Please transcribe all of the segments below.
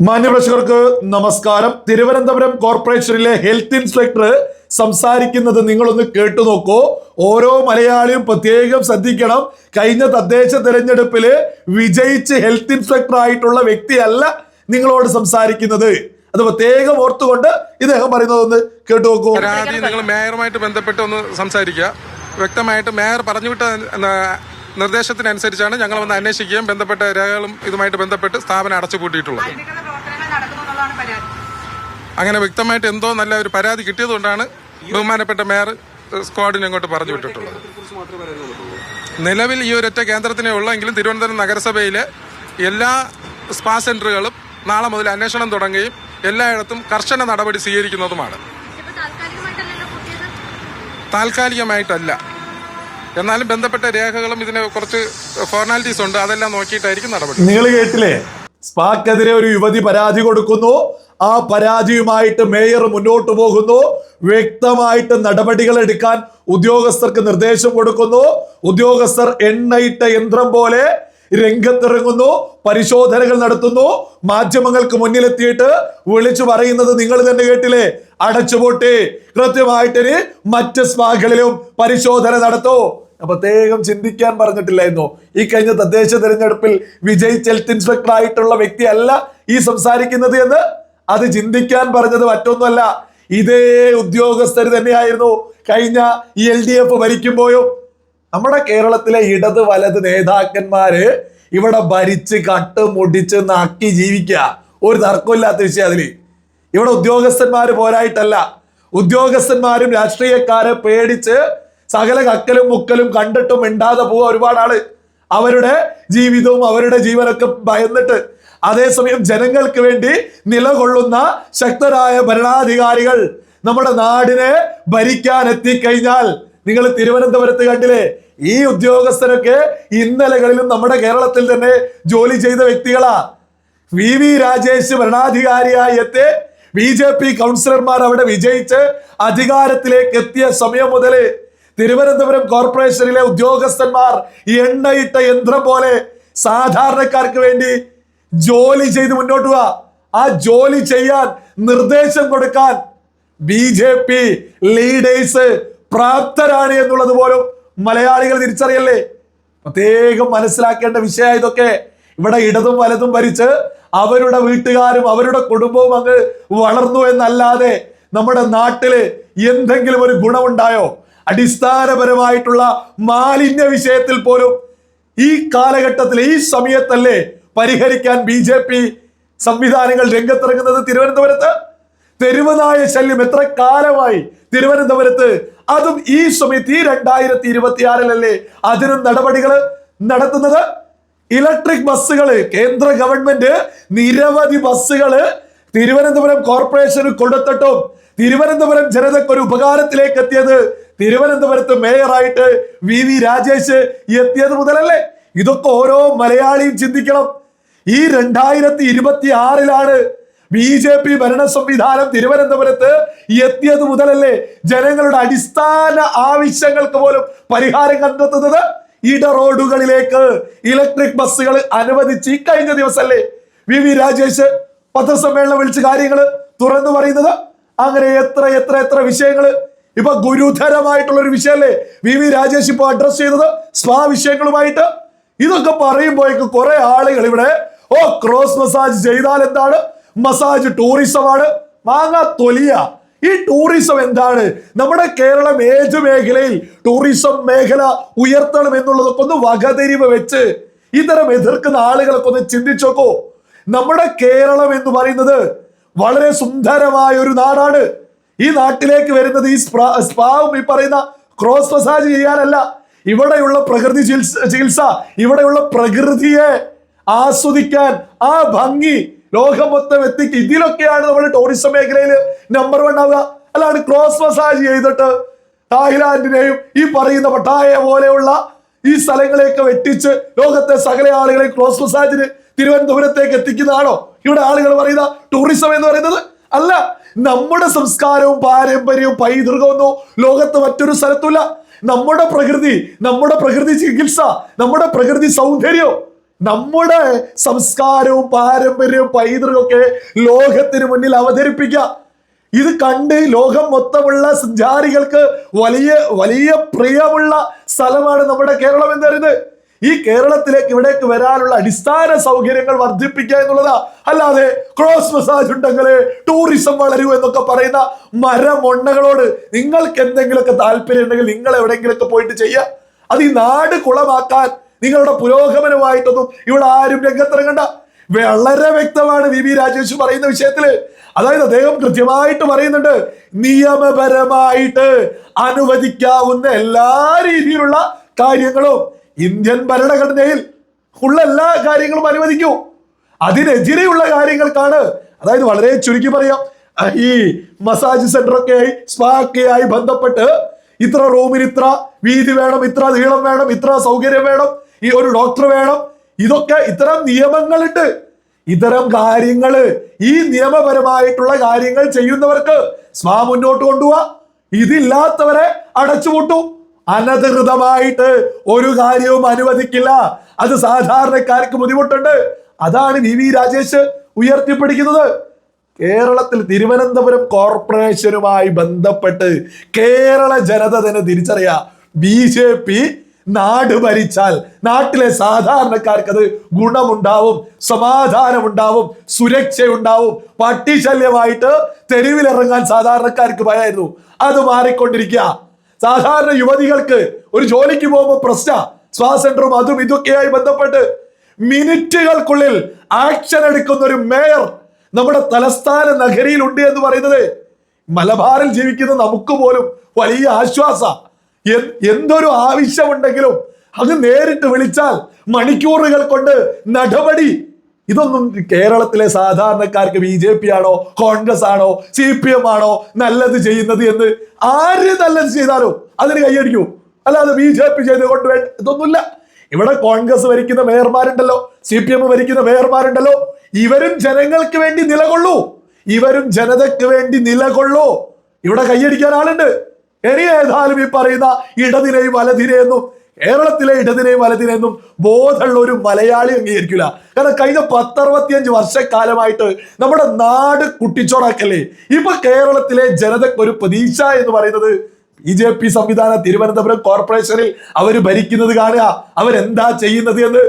മാന്യപ്രേക്ഷകർക്ക് നമസ്കാരം. തിരുവനന്തപുരം കോർപ്പറേഷനിലെ health inspector സംസാരിക്കുന്നത് നിങ്ങളൊന്ന് കേട്ടു നോക്കൂ. ഓരോ മലയാളിയും പ്രത്യേകം ശ്രദ്ധിക്കണം. കഴിഞ്ഞ തദ്ദേശ തെരഞ്ഞെടുപ്പില് വിജയിച്ച് ഹെൽത്ത് ഇൻസ്പെക്ടർ ആയിട്ടുള്ള വ്യക്തിയല്ല നിങ്ങളോട് സംസാരിക്കുന്നത്. അത് പ്രത്യേകം ഓർത്തുകൊണ്ട് ഇദ്ദേഹം പറയുന്നതൊന്ന് കേട്ടു നോക്കൂ. നിങ്ങൾ മേയറുമായിട്ട് ബന്ധപ്പെട്ട് ഒന്ന് സംസാരിക്കുക. വ്യക്തമായിട്ട് മേയർ പറഞ്ഞുവിട്ട നിർദ്ദേശത്തിനനുസരിച്ചാണ് ഞങ്ങൾ വന്ന് അന്വേഷിക്കുകയും ബന്ധപ്പെട്ട രേഖകളും ഇതുമായിട്ട് ബന്ധപ്പെട്ട് സ്ഥാപനം അടച്ചുപൂട്ടിയിട്ടുള്ളത്. അങ്ങനെ വ്യക്തമായിട്ട് എന്തോ നല്ല ഒരു പരാതി കിട്ടിയതുകൊണ്ടാണ് ബഹുമാനപ്പെട്ട മേയർ സ്ക്വാഡിനെ അങ്ങോട്ട് പറഞ്ഞു വിട്ടിട്ടുള്ളത്. നിലവിൽ ഈ ഒരൊറ്റ കേന്ദ്രത്തിനേ ഉള്ളെങ്കിലും തിരുവനന്തപുരം നഗരസഭയിലെ എല്ലാ സ്പാ സെന്ററുകളും നാളെ മുതൽ അന്വേഷണം തുടങ്ങുകയും എല്ലായിടത്തും കർശന നടപടി സ്വീകരിക്കുന്നതുമാണ്. താൽക്കാലികമായിട്ടല്ല, എന്നാലും ബന്ധപ്പെട്ട രേഖകളും ഇതിന് കുറച്ച് ഫോർമാലിറ്റീസ് ഉണ്ട്, അതെല്ലാം നോക്കിയിട്ടായിരിക്കും നടപടി. നിങ്ങൾ കേട്ടില്ലേ, സ്പാക്കെതിരെ ഒരു യുവതി പരാതി കൊടുക്കുന്നു. ആ പരാതിയുമായിട്ട് മേയർ മുന്നോട്ട് പോകുന്നു. വ്യക്തമായിട്ട് നടപടികൾ എടുക്കാൻ ഉദ്യോഗസ്ഥർക്ക് നിർദ്ദേശം കൊടുക്കുന്നു. ഉദ്യോഗസ്ഥർ എണ്ണയിട്ട യന്ത്രം പോലെ രംഗത്തിറങ്ങുന്നു, പരിശോധനകൾ നടത്തുന്നു. മാധ്യമങ്ങൾക്ക് മുന്നിലെത്തിയിട്ട് വിളിച്ചു പറയുന്നത് നിങ്ങൾ തന്നെ കേട്ടില്ലേ, അടച്ചുപൂട്ടി, കൃത്യമായിട്ടിന് മറ്റ് സ്പാകളിലും പരിശോധന നടത്തൂ. പ്രത്യേകം ചിന്തിക്കാൻ പറഞ്ഞിട്ടില്ലായിരുന്നു. ഈ കഴിഞ്ഞ തദ്ദേശ തെരഞ്ഞെടുപ്പിൽ വിജയിച്ച് ഹെൽത്ത് ഇൻസ്പെക്ടർ ആയിട്ടുള്ള വ്യക്തിയല്ല ഈ സംസാരിക്കുന്നത് എന്ന് അത് ചിന്തിക്കാൻ പറഞ്ഞത് മറ്റൊന്നുമല്ല. ഇതേ ഉദ്യോഗസ്ഥർ തന്നെയായിരുന്നു കഴിഞ്ഞ LDF ഭരിക്കുമ്പോഴും. നമ്മുടെ കേരളത്തിലെ ഇടത് വലത് നേതാക്കന്മാര് ഇവിടെ ഭരിച്ച് കട്ട് മുടിച്ച് നക്കി ജീവിക്കുക, ഒരു തർക്കമില്ലാത്ത വിഷയം. അതില് ഇവിടെ ഉദ്യോഗസ്ഥന്മാര് പോരായിട്ടല്ല, ഉദ്യോഗസ്ഥന്മാരും രാഷ്ട്രീയക്കാരെ പേടിച്ച് സകല കക്കലും മുക്കലും കണ്ടിട്ടും മിണ്ടാതെ പോവുക ഒരുപാട് ആള്. അവരുടെ ജീവിതവും അവരുടെ ജീവനൊക്കെ ഭയന്നിട്ട്. അതേസമയം ജനങ്ങൾക്ക് വേണ്ടി നിലകൊള്ളുന്ന ശക്തരായ ഭരണാധികാരികൾ നമ്മുടെ നാടിനെ ഭരിക്കാൻ എത്തിക്കഴിഞ്ഞാൽ, നിങ്ങൾ തിരുവനന്തപുരത്ത് കണ്ടില്ലേ, ഈ ഉദ്യോഗസ്ഥരൊക്കെ ഇന്നലകളിലും നമ്മുടെ കേരളത്തിൽ തന്നെ ജോലി ചെയ്ത വ്യക്തികളാ. VV രാജേഷ് ഭരണാധികാരിയായി എത്തി BJP കൗൺസിലർമാർ അവിടെ വിജയിച്ച് അധികാരത്തിലേക്ക് എത്തിയ സമയം മുതല് തിരുവനന്തപുരം കോർപ്പറേഷനിലെ ഉദ്യോഗസ്ഥന്മാർ എണ്ണയിട്ട യന്ത്രം പോലെ സാധാരണക്കാർക്ക് വേണ്ടി ജോലി ചെയ്ത് മുന്നോട്ട് പോവാ. ആ ജോലി ചെയ്യാൻ നിർദ്ദേശം കൊടുക്കാൻ BJP ലീഡേഴ്സ് പ്രാപ്തരാണ് എന്നുള്ളത് പോലും മലയാളികൾ തിരിച്ചറിയല്ലേ. പ്രത്യേകം മനസ്സിലാക്കേണ്ട വിഷയം ഇതൊക്കെ. ഇവിടെ ഇടതും വലതും ഭരിച്ച് അവരുടെ വീട്ടുകാരും അവരുടെ കുടുംബവും അങ്ങ് വളർന്നു എന്നല്ലാതെ നമ്മുടെ നാട്ടില് എന്തെങ്കിലും ഒരു ഗുണമുണ്ടായോ? അടിസ്ഥാനപരമായിട്ടുള്ള മാലിന്യ വിഷയത്തിൽ പോലും ഈ കാലഘട്ടത്തിൽ ഈ സമയത്തല്ലേ പരിഹരിക്കാൻ BJP സംവിധാനങ്ങൾ രംഗത്തിറങ്ങുന്നത്. തിരുവനന്തപുരത്ത് തെരുവ് നായ ശല്യം എത്ര കാലമായി തിരുവനന്തപുരത്ത്, അതും ഈ സമയത്ത് ഈ 2026-ലല്ലേ അതിനും നടപടികൾ നടത്തുന്നത്. ഇലക്ട്രിക് ബസ്സുകള് കേന്ദ്ര ഗവൺമെന്റ് നിരവധി ബസ്സുകള് തിരുവനന്തപുരം കോർപ്പറേഷന് കൊടുത്തിട്ടും തിരുവനന്തപുരം ജനതയ്ക്ക് ഒരു ഉപകാരത്തിലേക്ക് എത്തിയത് തിരുവനന്തപുരത്ത് മേയറായിട്ട് VV രാജേഷ് എത്തിയത് മുതലല്ലേ. ഇതൊക്കെ ഓരോ മലയാളിയും ചിന്തിക്കണം. ഈ 2026-ലാണ് BJP ഭരണ സംവിധാനം തിരുവനന്തപുരത്ത് എത്തിയത് മുതലല്ലേ ജനങ്ങളുടെ അടിസ്ഥാന ആവശ്യങ്ങൾക്ക് പോലും പരിഹാരം കണ്ടെത്തുന്നത്. ഇട റോഡുകളിലേക്ക് ഇലക്ട്രിക് ബസ്സുകൾ അനുവദിച്ച് ഈ കഴിഞ്ഞ ദിവസമല്ലേ VV രാജേഷ് പത്രസമ്മേളനം വിളിച്ച് കാര്യങ്ങൾ തുറന്നു പറയുന്നത്. അങ്ങനെ എത്ര എത്ര എത്ര വിഷയങ്ങള് ഇപ്പൊ ഗുരുതരമായിട്ടുള്ള ഒരു വിഷയമല്ലേ VV രാജേഷ് ഇപ്പൊ അഡ്രസ് ചെയ്തത്, സ്പാ വിഷയങ്ങളുമായിട്ട്. ഇതൊക്കെ പറയുമ്പോഴേക്ക് കുറെ ആളുകൾ ഇവിടെ ക്രോസ് മസാജ് ചെയ്താൽ എന്താണ്, മസാജ് ടൂറിസമാണ്, മാങ്ങാ തൊലിയ. ഈ ടൂറിസം എന്താണ്? നമ്മുടെ കേരളം ഏത് മേഖലയിൽ ടൂറിസം മേഖല ഉയർത്തണം എന്നുള്ളതൊക്കെ ഒന്ന് വകതിരിവ് വെച്ച് ഇത്തരം എതിർക്കുന്ന ആളുകളൊക്കെ ഒന്ന് ചിന്തിച്ചോക്കോ. നമ്മുടെ കേരളം എന്ന് പറയുന്നത് വളരെ സുന്ദരമായ ഒരു നാടാണ്. ഈ നാട്ടിലേക്ക് വരുന്നത് ഈ സ്പാവും ഈ പറയുന്ന ക്രോസ് മസാജ് ചെയ്യാനല്ല. ഇവിടെയുള്ള പ്രകൃതി ചികിത്സ, ഇവിടെയുള്ള പ്രകൃതിയെ ആസ്വദിക്കാൻ, ആ ഭംഗി ലോകം മൊത്തം എത്തിക്കും. ഇതിലൊക്കെയാണ് നമ്മൾ ടൂറിസം മേഖലയിൽ നമ്പർ 1 ആവുക. അല്ലാണ്ട് ക്രോസ് മസാജ് ചെയ്തിട്ട് തായ്ലാന്റിനെയും ഈ പറയുന്ന പട്ടായ പോലെയുള്ള ഈ സ്ഥലങ്ങളെയൊക്കെ വെട്ടിച്ച് ലോകത്തെ സകല ആളുകളെ ക്രോസ് മസാജിന് തിരുവനന്തപുരത്തേക്ക് എത്തിക്കുന്നതാണോ ഇവിടെ ആളുകൾ പറയുന്ന ടൂറിസം എന്ന് പറയുന്നത്? അല്ല. നമ്മുടെ സംസ്കാരവും പാരമ്പര്യവും പൈതൃകമൊന്നും ലോകത്ത് മറ്റൊരു സ്ഥലത്തുമില്ല. നമ്മുടെ പ്രകൃതി ചികിത്സ, നമ്മുടെ പ്രകൃതി സൗന്ദര്യം, നമ്മുടെ സംസ്കാരവും പാരമ്പര്യവും പൈതൃകമൊക്കെ ലോകത്തിന് മുന്നിൽ അവതരിപ്പിക്കുക. ഇത് കണ്ട് ലോകം മൊത്തമുള്ള സഞ്ചാരികൾക്ക് വലിയ വലിയ പ്രിയമുള്ള സ്ഥലമാണ് നമ്മുടെ കേരളം എന്ന് പറയുന്നത്. ഈ കേരളത്തിലേക്ക് ഇവിടേക്ക് വരാനുള്ള അടിസ്ഥാന സൗകര്യങ്ങൾ വർദ്ധിപ്പിക്കുക എന്നുള്ളതാ. അല്ലാതെ ക്രോസ് മസാജ് ഉണ്ടെങ്കില് ടൂറിസം വളരൂ എന്നൊക്കെ പറയുന്ന മരമൊണ്ണകളോട് നിങ്ങൾക്ക് എന്തെങ്കിലുമൊക്കെ താല്പര്യം ഉണ്ടെങ്കിൽ നിങ്ങൾ എവിടെയെങ്കിലുമൊക്കെ പോയിട്ട് ചെയ്യുക. അത് ഈ നാട് കുളമാക്കാൻ നിങ്ങളുടെ പുരോഗമനമായിട്ടൊന്നും ഇവിടെ ആരും രംഗത്തിറങ്ങണ്ട. വളരെ വ്യക്തമാണ് വി രാജേഷ് പറയുന്ന വിഷയത്തില്. അതായത് അദ്ദേഹം കൃത്യമായിട്ട് പറയുന്നുണ്ട്, നിയമപരമായിട്ട് അനുവദിക്കാവുന്ന എല്ലാ രീതിയിലുള്ള കാര്യങ്ങളും ഇന്ത്യൻ ഭരണഘടനയിൽ ഉള്ള എല്ലാ കാര്യങ്ങളും അനുവദിക്കൂ. അതിനെതിരെയുള്ള കാര്യങ്ങൾക്കാണ്, അതായത് വളരെ ചുരുക്കി പറയാം, ഈ മസാജ് സെന്റർ ഒക്കെ ആയി സ്പാ ഒക്കെ ആയി ബന്ധപ്പെട്ട് ഇത്ര റൂമിന് ഇത്ര വീതി വേണം, ഇത്ര നീളം വേണം, ഇത്ര സൗകര്യം വേണം, ഈ ഒരു ഡോക്ടർ വേണം, ഇതൊക്കെ ഇത്തരം നിയമങ്ങളുണ്ട്. ഇത്തരം കാര്യങ്ങള് ഈ നിയമപരമായിട്ടുള്ള കാര്യങ്ങൾ ചെയ്യുന്നവർക്ക് സ്പാ മുന്നോട്ട് കൊണ്ടുപോവാ. ഇതില്ലാത്തവരെ അടച്ചുപൂട്ടും. അനധികൃതമായിട്ട് ഒരു കാര്യവും അനുവദിക്കില്ല. അത് സാധാരണക്കാർക്ക് ബുദ്ധിമുട്ടുണ്ട്. അതാണ് വി രാജേഷ് ഉയർത്തിപ്പിടിക്കുന്നത്. കേരളത്തിൽ തിരുവനന്തപുരം കോർപ്പറേഷനുമായി ബന്ധപ്പെട്ട് കേരള ജനത തന്നെ തിരിച്ചറിയാ, BJP നാട് ഭരിച്ചാൽ നാട്ടിലെ സാധാരണക്കാർക്ക് അത് ഗുണമുണ്ടാവും, സമാധാനമുണ്ടാവും, സുരക്ഷയുണ്ടാവും. പട്ടിശല്യമായിട്ട് തെരുവിലിറങ്ങാൻ സാധാരണക്കാർക്ക് ഭയമായിരുന്നു, അത് മാറിക്കൊണ്ടിരിക്കുക. സാധാരണ യുവതികൾക്ക് ഒരു ജോലിക്ക് പോകുമ്പോൾ പ്രശ്ന സ്പാ സെന്ററും അതും ഇതൊക്കെയായി ബന്ധപ്പെട്ട് മിനിറ്റുകൾക്കുള്ളിൽ ആക്ഷൻ എടുക്കുന്ന ഒരു മേയർ നമ്മുടെ തലസ്ഥാന നഗരിയിൽ ഉണ്ട് എന്ന് പറയുന്നത് മലബാറിൽ ജീവിക്കുന്ന നമുക്ക് പോലും വലിയ ആശ്വാസ. എന്തൊരു ആവശ്യമുണ്ടെങ്കിലും അത് നേരിട്ട് വിളിച്ചാൽ മണിക്കൂറുകൾ കൊണ്ട് നടപടി. ഇതൊന്നും കേരളത്തിലെ സാധാരണക്കാർക്ക് BJP ആണോ കോൺഗ്രസ് ആണോ CPM ആണോ നല്ലത് ചെയ്യുന്നത് എന്ന് ആര് നല്ലത് ചെയ്താലോ അതിന് കൈയടിക്കൂ. അല്ലാതെ BJP ചെയ്തുകൊണ്ട് വേണ്ട ഇതൊന്നുമില്ല. ഇവിടെ കോൺഗ്രസ് ഭരിക്കുന്ന മേയർമാരുണ്ടല്ലോ, CPM ഭരിക്കുന്ന മേയർമാരുണ്ടല്ലോ, ഇവരും ജനങ്ങൾക്ക് വേണ്ടി നിലകൊള്ളൂ, ഇവരും ജനതയ്ക്ക് വേണ്ടി നിലകൊള്ളൂ. ഇവിടെ കൈയടിക്കാൻ ആളുണ്ട്. ഇനി ഏതായാലും ഈ പറയുന്ന ഇടതിനെയും വലതിനെയൊന്നും കേരളത്തിലെ ഇടതിനെയും വലതിനെയൊന്നും ബോധമുള്ള ഒരു മലയാളി അംഗീകരിക്കില്ല. കാരണം കഴിഞ്ഞ 10-65 വർഷക്കാലമായിട്ട് നമ്മുടെ നാട് കുട്ടിച്ചോറാക്കല്ലേ. ഇപ്പൊ കേരളത്തിലെ ജനതയ്ക്ക് ഒരു പ്രതീക്ഷ എന്ന് പറയുന്നത് BJP സംവിധാന തിരുവനന്തപുരം കോർപ്പറേഷനിൽ അവര് ഭരിക്കുന്നത് കാണുക, അവരെന്താ ചെയ്യുന്നത് എന്ന്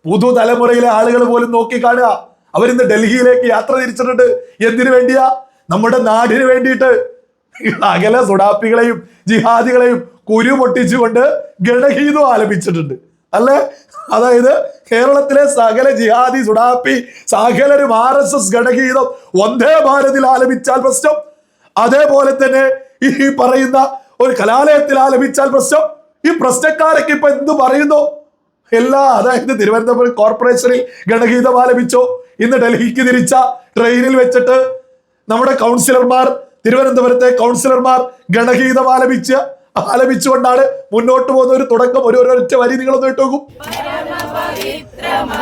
പുതുതലമുറയിലെ ആളുകൾ പോലും നോക്കി കാണുക. അവരിന്ന് ഡൽഹിയിലേക്ക് യാത്ര തിരിച്ചിട്ടുണ്ട്. എന്തിനു വേണ്ടിയാ? നമ്മുടെ നാടിന് വേണ്ടിയിട്ട്. അകലെ സുഡാപ്പികളെയും ജിഹാദികളെയും കുരു പൊട്ടിച്ചുകൊണ്ട് ഗണഗീതം ആലപിച്ചിട്ടുണ്ട് അല്ലെ. അതായത് കേരളത്തിലെ സകല ജിഹാദി സുഡാപ്പി സകലരും RSS ഗണഗീതം വന്ദേ ഭാരതിൽ ആലപിച്ചാൽ പ്രശ്നം, അതേപോലെ തന്നെ ഈ പറയുന്ന ഒരു കലാലയത്തിൽ ആലപിച്ചാൽ പ്രശ്നം. ഈ പ്രശ്നക്കാരൊക്കെ ഇപ്പൊ എന്ത് പറയുന്നു? അതായത് തിരുവനന്തപുരം കോർപ്പറേഷനിൽ ഗണഗീതം ആലപിച്ചോ, ഇന്ന് ഡൽഹിക്ക് തിരിച്ച ട്രെയിനിൽ വെച്ചിട്ട് നമ്മുടെ കൗൺസിലർമാർ, തിരുവനന്തപുരത്തെ കൗൺസിലർമാർ ഗണഗീതം ആലപിച്ചുകൊണ്ടാണ് മുന്നോട്ട് പോകുന്ന ഒരു തുടക്കം. ഒരൊറ്റ വരി നിങ്ങളൊന്ന് ഇട്ടുനോക്കും.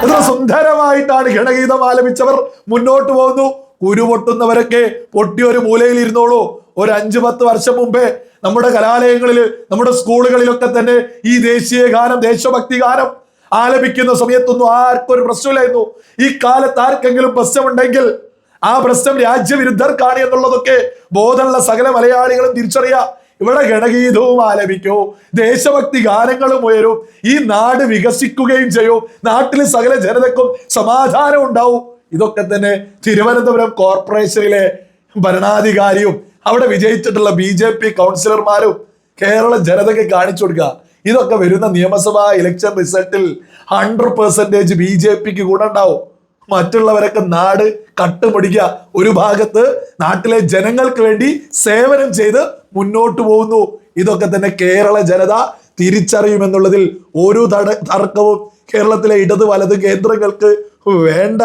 എത്ര സുന്ദരമായിട്ടാണ് ഗണഗീതം ആലപിച്ചവർ മുന്നോട്ട് പോകുന്നു. കുരുപൊട്ടുന്നവരൊക്കെ പൊട്ടി ഒരു മൂലയിൽ ഇരുന്നോളൂ. ഒരു 5-10 വർഷം മുമ്പേ നമ്മുടെ കലാലയങ്ങളില്, നമ്മുടെ സ്കൂളുകളിലൊക്കെ തന്നെ ഈ ദേശീയ ഗാനം, ദേശഭക്തി ഗാനം ആലപിക്കുന്ന സമയത്തൊന്നും ആർക്കും ഒരു പ്രശ്നമില്ലായിരുന്നു. ഈ കാലത്ത് ആർക്കെങ്കിലും പ്രശ്നമുണ്ടെങ്കിൽ ആ പ്രശ്നം രാജ്യവിരുദ്ധർക്കാണ് എന്നുള്ളതൊക്കെ ബോധമുള്ള സകല മലയാളികളും തിരിച്ചറിയാം. ഇവിടെ ഗണഗീതവും ആലപിക്കൂ, ദേശഭക്തി ഗാനങ്ങളും ഉയരും, ഈ നാട് വികസിക്കുകയും ചെയ്യും, നാട്ടിലെ സകല ജനതക്കും സമാധാനം ഉണ്ടാവും. ഇതൊക്കെ തന്നെ തിരുവനന്തപുരം കോർപ്പറേഷനിലെ ഭരണാധികാരിയും അവിടെ വിജയിച്ചിട്ടുള്ള BJP കൗൺസിലർമാരും കേരള ജനതയ്ക്ക് കാണിച്ചു കൊടുക്കുക. ഇതൊക്കെ വരുന്ന നിയമസഭാ ഇലക്ഷൻ റിസൾട്ടിൽ 100% BJPക്ക് ഗുണം ഉണ്ടാവും. മറ്റുള്ളവരൊക്കെ നാട് കട്ടുമുടിക്കുക. ഒരു ഭാഗത്ത് നാട്ടിലെ ജനങ്ങൾക്ക് വേണ്ടി സേവനം ചെയ്ത് മുന്നോട്ട് പോകുന്നു. ഇതൊക്കെ തന്നെ കേരള ജനത തിരിച്ചറിയുമെന്നുള്ളതിൽ ഒരു തർക്കവും കേരളത്തിലെ ഇടത് വലത് കേന്ദ്രങ്ങൾക്ക് വേണ്ട.